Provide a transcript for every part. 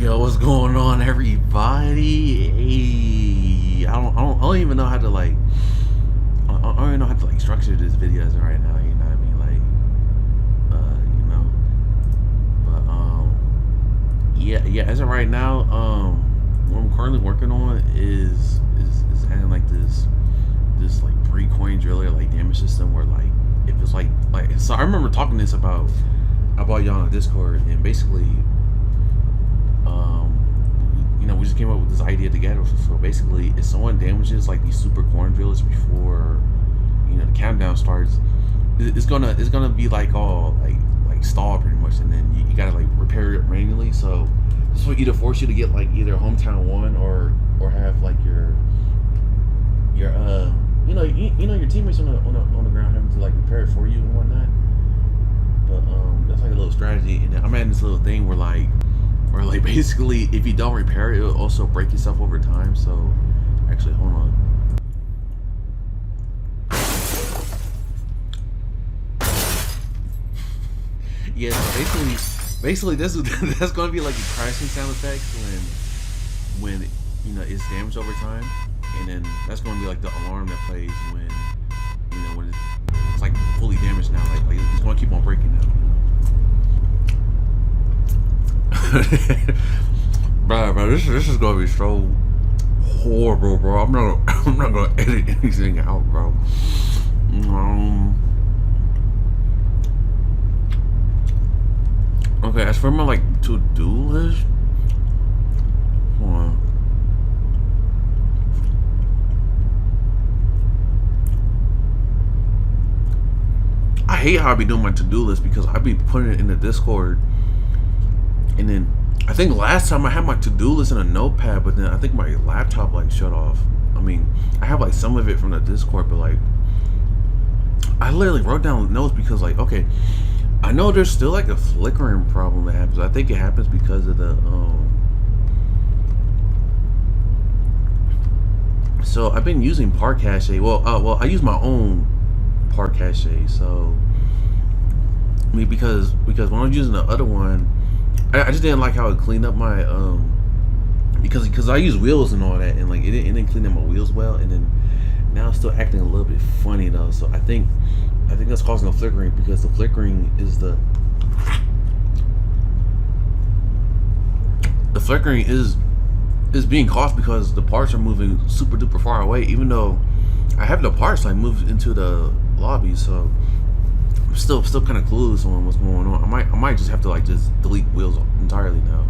Yo, what's going on, everybody? Hey, I don't even know how to like. I don't even know how to like structure this video as of right now. You know what I mean? Like, you know. But yeah. As of right now, what I'm currently working on is having like this like pre-coin driller like damage system where like if it's like so I remember talking this about y'all on Discord, and basically you know, we just came up with this idea together. So basically, if someone damages like these super corn drillers before, you know, the countdown starts, it's gonna be like all like stalled pretty much, and then you gotta like repair it manually. So this will either force you to get like either hometown one or have like your you know your teammates on the ground having to like repair it for you and whatnot. But that's like a little strategy, and I'm adding this little thing where like basically if you don't repair it, it'll also break yourself over time. So actually, hold on. Yeah, so basically this is that's gonna be like a crashing sound effect when you know it's damaged over time, and then that's gonna be like the alarm that plays when you know when it's like fully damaged now. Like it's gonna keep on breaking now. bro, this is gonna be so horrible, bro. I'm not gonna edit anything out, bro. Okay, as for my like to-do list, hold on. I hate how I be doing my to-do list because I be putting it in the Discord. And then I think last time I had my to-do list in a notepad, but then I think my laptop like shut off. I mean, I have like some of it from the Discord, but like I literally wrote down notes because like, okay, I know there's still like a flickering problem that happens. I think it happens because of the so I've been using Park Cache. Well, I use my own Park Cache. So I mean, because when I was using the other one, I just didn't like how it cleaned up my because I use wheels and all that, and like it didn't clean up my wheels well, and then now it's still acting a little bit funny though. So I think that's causing the flickering, because the flickering is being caused because the parts are moving super duper far away, even though I have the parts like moved into the lobby. So I'm still kind of clueless on what's going on. I might just have to like just delete wheels entirely now,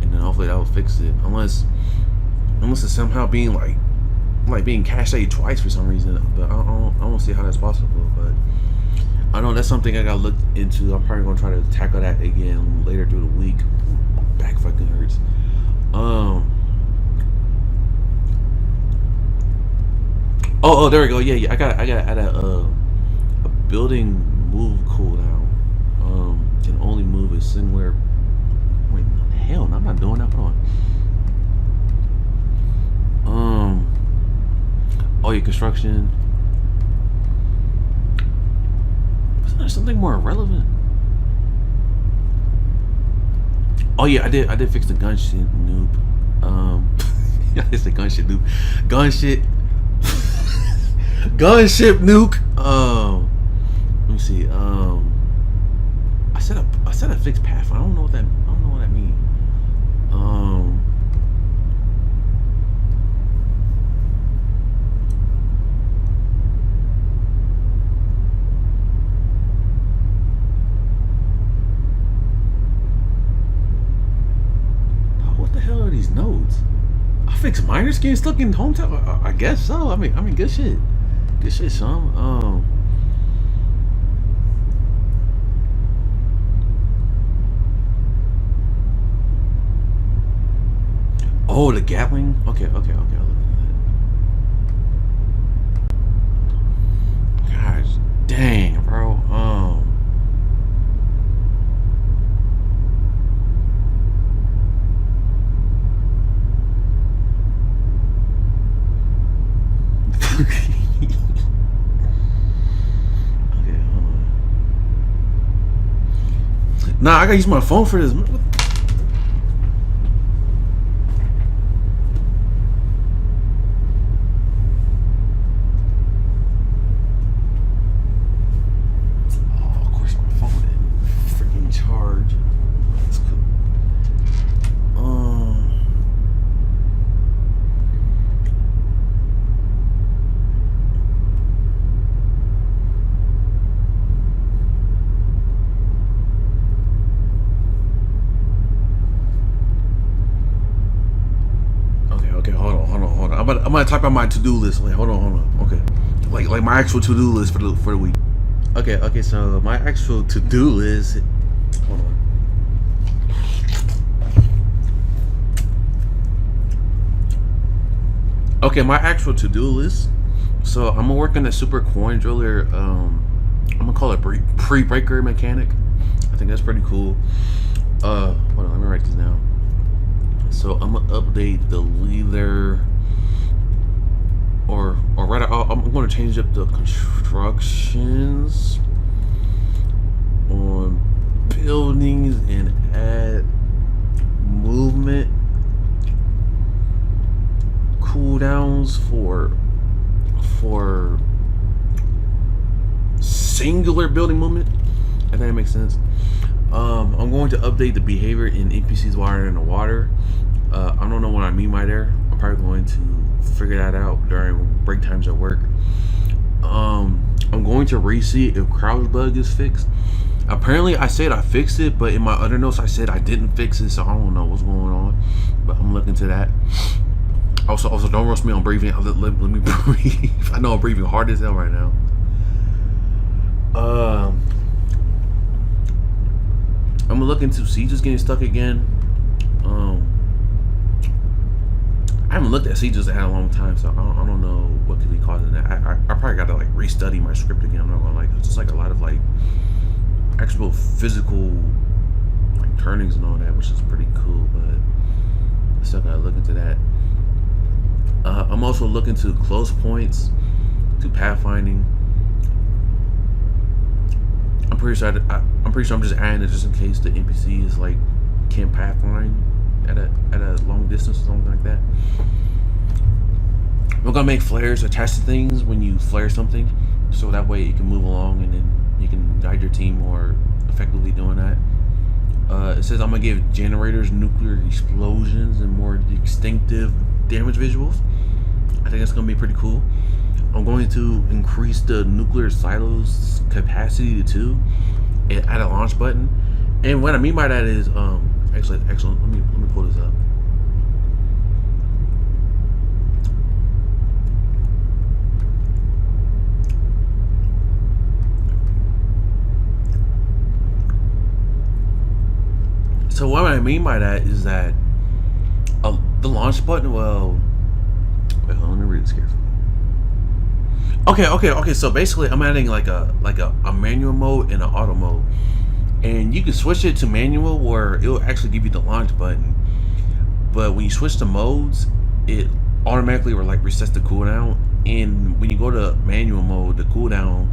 and then hopefully that will fix it. Unless it's somehow being like being cached twice for some reason. But I don't see how that's possible. But I know that's something I gotta look into. I'm probably gonna try to tackle that again later through the week. Back fucking hurts. Oh, there we go. Yeah. I gotta add a building move cooldown. Can only move a singular. Wait, hell no, I'm not doing that. Hold on. Oh, your construction. Wasn't there something more relevant? Oh yeah, I did fix the gun shit noob. Yeah, it's the gun shit noob. Gun shit nuke. Let me see. I said I fixed path. I don't know what that means. What the hell are these nodes? I fixed minor skin stuck in hometown. I guess so. I mean, good shit. Good shit, son. Oh, the Gatling. Okay. I'll look at that. Gosh, dang, bro. Nah, I gotta use my phone for this. Okay, hold on. I'm gonna talk about my to-do list. Like, hold on. Okay, like my actual to-do list for the week. Okay. So my actual to-do list. Hold on. Okay, my actual to-do list. So I'm gonna work on the super coin driller. I'm gonna call it pre-breaker mechanic. I think that's pretty cool. Hold on, let me write this down. So I'm gonna update the leader, or rather, I'm gonna change up the constructions on buildings and add movement cooldowns for singular building movement. I think that makes sense. I'm going to update the behavior in NPCs while they're in the water. I don't know what I mean by there. I'm probably going to figure that out during break times at work. I'm going to re-see if crouch bug is fixed. Apparently I said I fixed it, but in my other notes I said I didn't fix it, so I don't know what's going on, but I'm looking into that. Also don't roast me on breathing. Let me breathe. I know I'm breathing hard as hell right now. I'm gonna look into sieges getting stuck again. I haven't looked at sieges in a long time, so I don't know what could be causing that. I probably got to like restudy my script again. I'm not gonna lie. It's just like a lot of like actual physical like turnings and all that, which is pretty cool. But I still gotta look into that. I'm also looking to close points, to pathfinding. I'm pretty sure I'm just adding it just in case the NPCs like can't pathfind at a long distance or something like that. We're gonna make flares attached to things when you flare something, so that way you can move along and then you can guide your team more effectively doing that. It says I'm gonna give generators nuclear explosions and more distinctive damage visuals. I think that's gonna be pretty cool. I'm going to increase the nuclear silos capacity to 2 and add a launch button. And what I mean by that is, actually, let me pull this up. So what I mean by that is that the launch button. Well, wait, let me read this carefully. Okay. So basically, I'm adding like a manual mode and an auto mode, and you can switch it to manual where it will actually give you the launch button. But when you switch to modes, it automatically resets the cooldown. And when you go to manual mode, the cooldown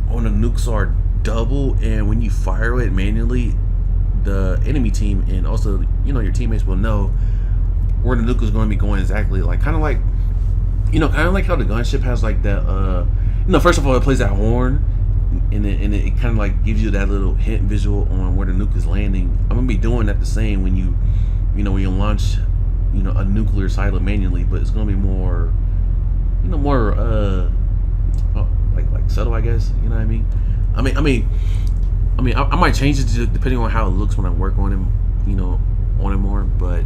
on the nukes are double, and when you fire it manually, the enemy team and also your teammates will know where the nuke is going to be going exactly. Kind of like how the gunship has like that. First of all, it plays that horn, and it kind of like gives you that little hint visual on where the nuke is landing. I'm gonna be doing that the same when you launch a nuclear silo manually, but it's gonna be more like subtle, I guess. You know what I mean? I might change it depending on how it looks when I work on it, on it more. But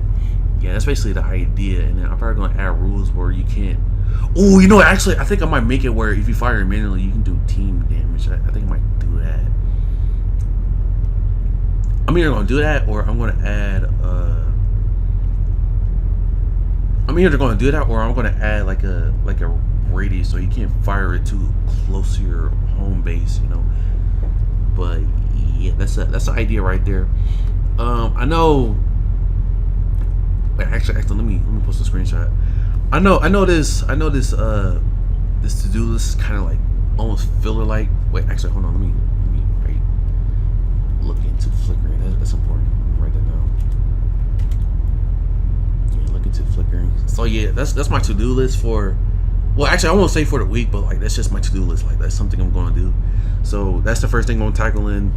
yeah, that's basically the idea. And then I'm probably gonna add rules where you can't. Oh, actually, I think I might make it where if you fire it manually, you can do team damage. I think I might do that. I'm either gonna do that or I'm gonna add. I'm either gonna do that or I'm gonna add like a radius so you can't fire it too close to your home base, But yeah, that's the idea right there. I know. Wait, actually, let me post a screenshot. I know this this to-do list is kind of like almost filler like. Wait, actually, hold on. Let me look into flickering. That's important. Let me write that down. Yeah, look into flickering. So yeah, that's my to-do list for. Well, actually, I won't say for the week, but that's just my to-do list. That's something I'm going to do. So that's the first thing I'm tackling.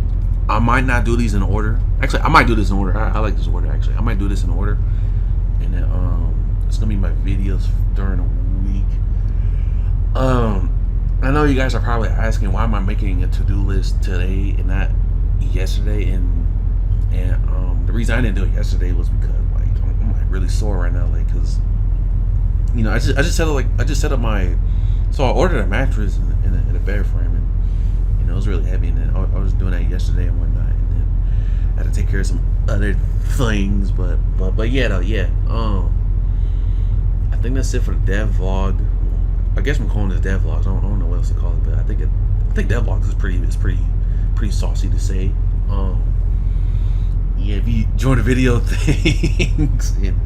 I might not do these in order. Actually, I might do this in order. I like this order. Actually, I might do this in order, and then it's gonna be my videos during the week. I know you guys are probably asking why am I making a to-do list today and not yesterday, and the reason I didn't do it yesterday was because I'm really sore right now, because you know, I just set up my. So I ordered a mattress and a bed frame, and you know it was really heavy. And then I was doing that yesterday and whatnot, and then I had to take care of some other things. But yeah, though, yeah. I think that's it for the dev vlog. I guess I'm calling this dev vlogs. I don't know what else to call it, but I think dev vlogs is pretty saucy to say. Yeah, if you enjoyed the video, thanks. And